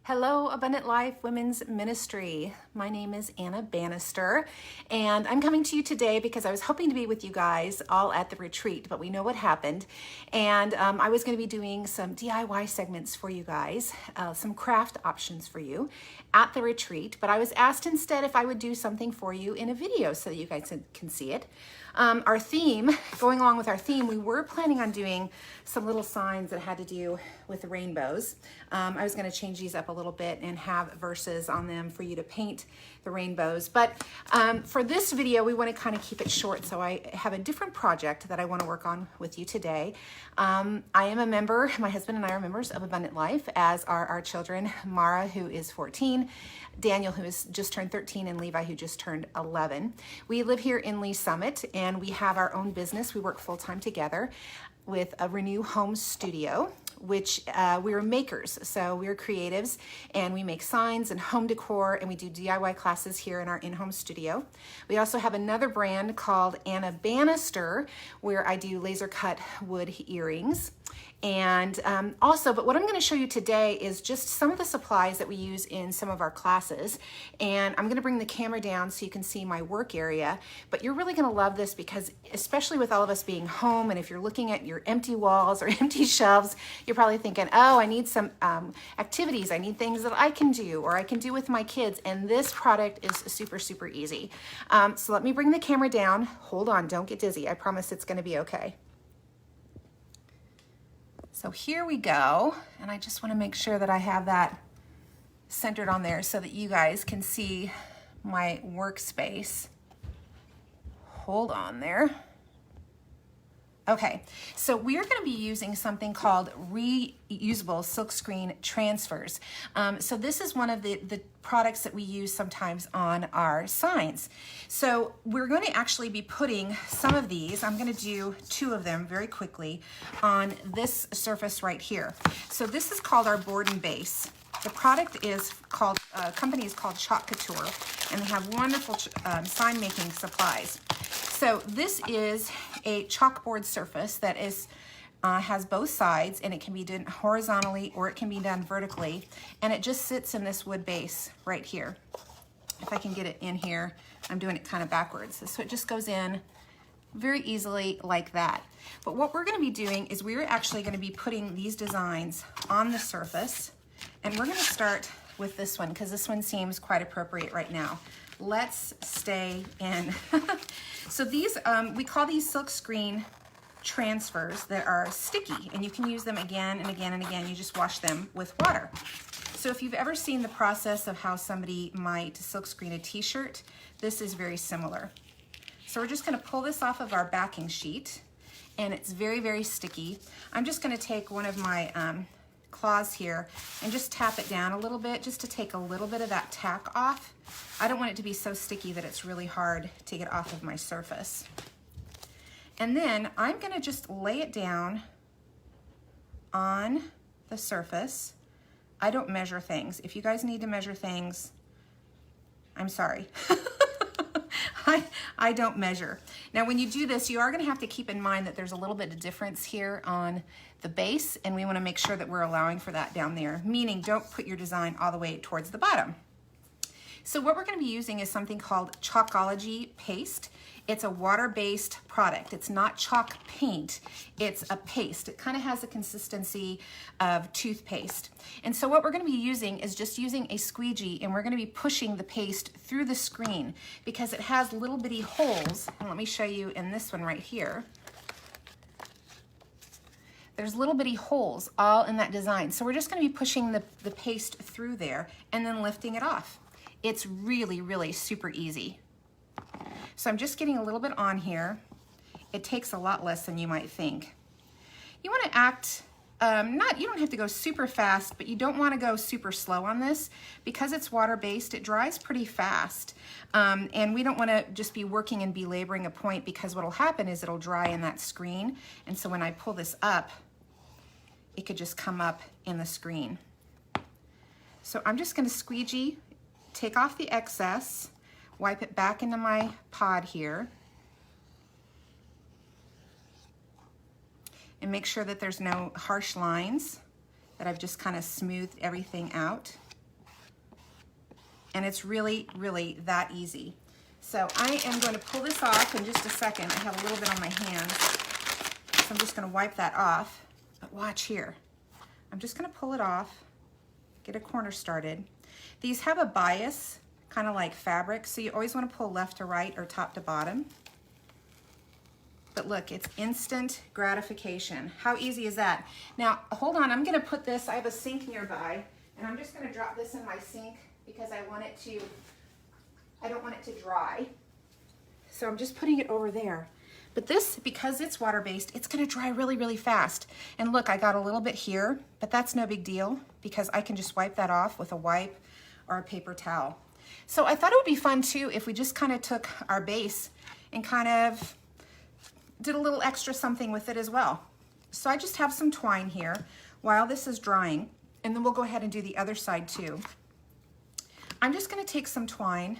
Hello, Abundant Life Women's Ministry. My name is Anna Bannister, and I'm coming to you today because I was hoping to be with you guys all at the retreat, but we know what happened. And I was going to be doing some DIY segments for you guys, some craft options for you at the retreat, but I was asked instead if I would do something for you in a video so that you guys can see it. Our theme, going along with our theme, we were planning on doing some little signs that had to do with the rainbows. I was going to change these up a little bit and have verses on them for you to paint the rainbows. But for this video, we want to kind of keep it short, so I have a different project that I want to work on with you today. I am a member, my husband and I are members of Abundant Life, as are our children, Mara, who is 14, Daniel, who has just turned 13, and Levi, who just turned 11. We live here in Lee Summit, and we have our own business. We work full-time together with a Renew Home Studio, which we're makers. So we're creatives, and we make signs and home decor, and we do DIY classes here in our in-home studio. We also have another brand called Anna Bannister, where I do laser cut wood earrings. And but what I'm going to show you today is just some of the supplies that we use in some of our classes. And I'm going to bring the camera down so you can see my work area. But you're really going to love this because, especially with all of us being home, and if you're looking at your empty walls or empty shelves, you're probably thinking, oh, I need some activities. I need things that I can do or I can do with my kids. And this product is super, super easy. So let me bring the camera down. Hold on, don't get dizzy. I promise it's going to be okay. So here we go, and I just want to make sure that I have that centered on there so that you guys can see my workspace. Hold on there. Okay, so we're going to be using something called reusable silkscreen transfers. So this is one of the products that we use sometimes on our signs. So we're going to actually be putting some of these, I'm going to do 2 of them very quickly, on this surface right here. So this is called our board and base. The product is called, company is called Chalk Couture, and they have wonderful sign making supplies. So this is a chalkboard surface that is has both sides, and it can be done horizontally or it can be done vertically, and it just sits in this wood base right here. If I can get it in here, I'm doing it kind of backwards. So it just goes in very easily like that. But what we're going to be doing is we're actually going to be putting these designs on the surface, and we're going to start with this one because this one seems quite appropriate right now. Let's stay in. So these, we call these silk screen transfers that are sticky, and you can use them again and again and again. You just wash them with water. So if you've ever seen the process of how somebody might silk screen a t-shirt, this is very similar. So we're just going to pull this off of our backing sheet, and it's very, very sticky. I'm just going to take one of my claws here and just tap it down a little bit just to take a little bit of that tack off. I don't want it to be so sticky that it's really hard to get off of my surface. And then I'm going to just lay it down on the surface. I don't measure things. If you guys need to measure things, I'm sorry. I don't measure. Now when you do this, you are going to have to keep in mind that there's a little bit of difference here on the base, and we want to make sure that we're allowing for that down there, meaning don't put your design all the way towards the bottom. So what we're going to be using is something called Chalkology paste. It's a water-based product. It's not chalk paint, it's a paste. It kind of has a consistency of toothpaste. And so what we're going to be using is just using a squeegee, and we're going to be pushing the paste through the screen because it has little bitty holes. And let me show you in this one right here. There's little bitty holes all in that design. So we're just going to be pushing the paste through there and then lifting it off. It's really, really super easy. So I'm just getting a little bit on here. It takes a lot less than you might think. You want to act, you don't have to go super fast, but you don't want to go super slow on this because it's water-based. It dries pretty fast. And we don't want to just be working and belaboring a point because what will happen is it'll dry in that screen. And so when I pull this up, it could just come up in the screen. So I'm just going to squeegee, take off the excess, wipe it back into my pod here, and make sure that there's no harsh lines, that I've just kind of smoothed everything out. And it's really, really that easy. So I am going to pull this off in just a second. I have a little bit on my hands, so I'm just going to wipe that off. But watch here. I'm just going to pull it off, get a corner started. These have a bias, kind of like fabric, so you always want to pull left to right or top to bottom. But look, it's instant gratification. How easy is that? Now, hold on, I'm going to put this, I have a sink nearby, and I'm just going to drop this in my sink because I don't want it to dry. So I'm just putting it over there. But this, because it's water-based, it's gonna dry really, really fast. And look, I got a little bit here, but that's no big deal because I can just wipe that off with a wipe or a paper towel. So I thought it would be fun too if we just kind of took our base and kind of did a little extra something with it as well. So I just have some twine here while this is drying, and then we'll go ahead and do the other side too. I'm just gonna take some twine,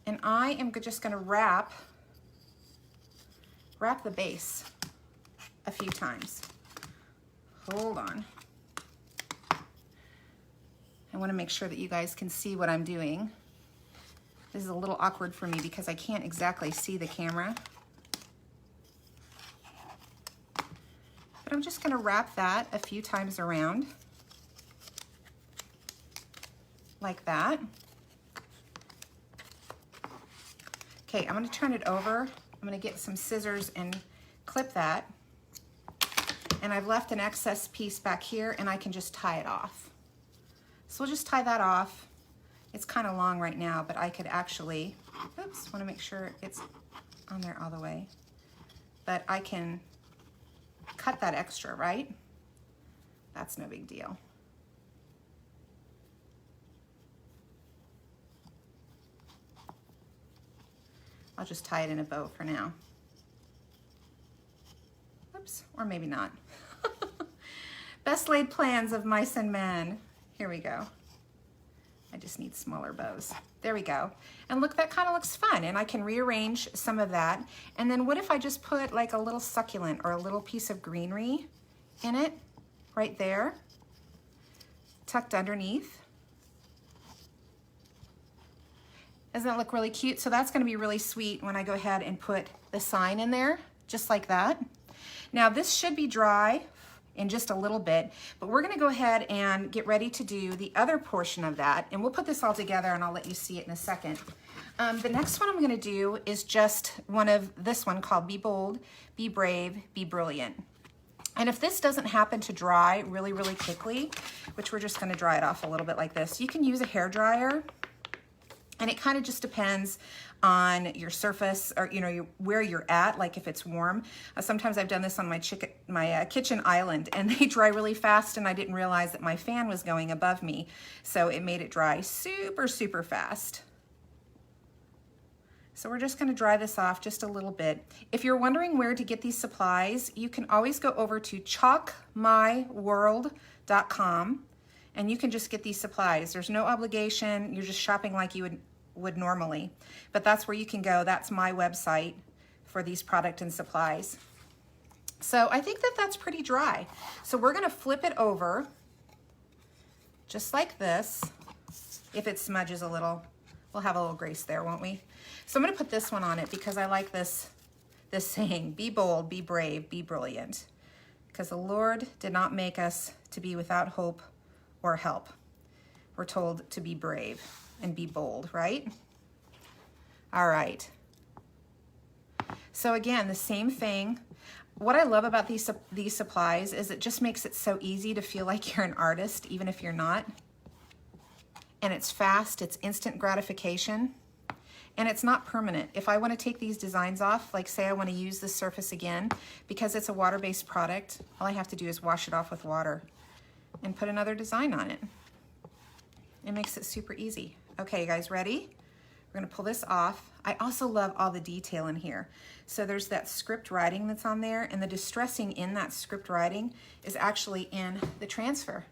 and I am just gonna wrap the base a few times. Hold on. I wanna make sure that you guys can see what I'm doing. This is a little awkward for me because I can't exactly see the camera. But I'm just gonna wrap that a few times around, like that. Okay, I'm gonna turn it over. I'm gonna get some scissors and clip that. And I've left an excess piece back here and I can just tie it off. So we'll just tie that off. It's kind of long right now, but I could actually, oops, wanna make sure it's on there all the way. But I can cut that extra, right? That's no big deal. I'll just tie it in a bow for now. Oops, or maybe not. Best laid plans of mice and men. Here we go. I just need smaller bows. There we go. And look, that kind of looks fun, and I can rearrange some of that. And then what if I just put like a little succulent or a little piece of greenery in it, right there, tucked underneath? Doesn't that look really cute? So that's gonna be really sweet when I go ahead and put the sign in there, just like that. Now this should be dry in just a little bit, but we're gonna go ahead and get ready to do the other portion of that, and we'll put this all together and I'll let you see it in a second. The next one I'm gonna do is just this one called Be Bold, Be Brave, Be Brilliant. And if this doesn't happen to dry really, really quickly, which we're just gonna dry it off a little bit like this, you can use a hair dryer. And it kind of just depends on your surface or where you're at, like if it's warm. Sometimes I've done this on my kitchen island and they dry really fast and I didn't realize that my fan was going above me. So it made it dry super, super fast. So we're just gonna dry this off just a little bit. If you're wondering where to get these supplies, you can always go over to chalkmyworld.com and you can just get these supplies. There's no obligation, you're just shopping like you would normally. But that's where you can go. That's my website for these product and supplies. So I think that that's pretty dry. So we're gonna flip it over just like this. If it smudges a little, we'll have a little grace there, won't we? So I'm gonna put this one on it because I like this saying, be bold, be brave, be brilliant. Because the Lord did not make us to be without hope or help. We're told to be brave and be bold, right? All right. So again, the same thing. What I love about these supplies is it just makes it so easy to feel like you're an artist, even if you're not. And it's fast, it's instant gratification, and it's not permanent. If I want to take these designs off, like say I want to use this surface again, because it's a water-based product, all I have to do is wash it off with water and put another design on it. It makes it super easy. Okay, you guys ready? We're gonna pull this off. I also love all the detail in here. So there's that script writing that's on there, and the distressing in that script writing is actually in the transfer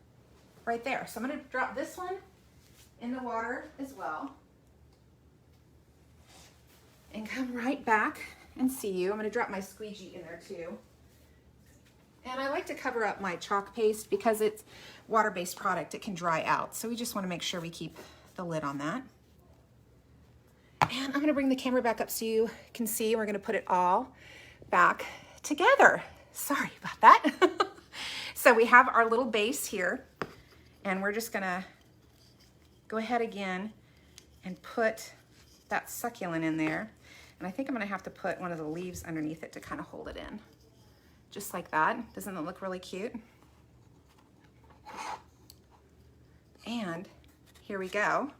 right there. So I'm gonna drop this one in the water as well and come right back and see you. I'm gonna drop my squeegee in there too. And I like to cover up my chalk paste because it's water-based product. It can dry out. So we just want to make sure we keep the lid on that. And I'm going to bring the camera back up so you can see. We're going to put it all back together. Sorry about that. So we have our little base here, and we're just going to go ahead again and put that succulent in there. And I think I'm going to have to put one of the leaves underneath it to kind of hold it in. Just like that. Doesn't that look really cute? And here we go.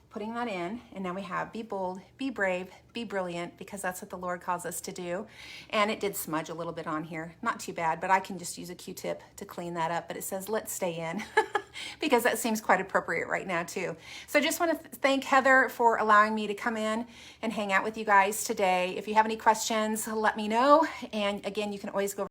Putting that in, and now we have be bold, be brave, be brilliant, because that's what the Lord calls us to do. And it did smudge a little bit on here. Not too bad, but I can just use a Q-tip to clean that up. But it says, let's stay in, because that seems quite appropriate right now too. So I just want to thank Heather for allowing me to come in and hang out with you guys today. If you have any questions, let me know. And again, you can always go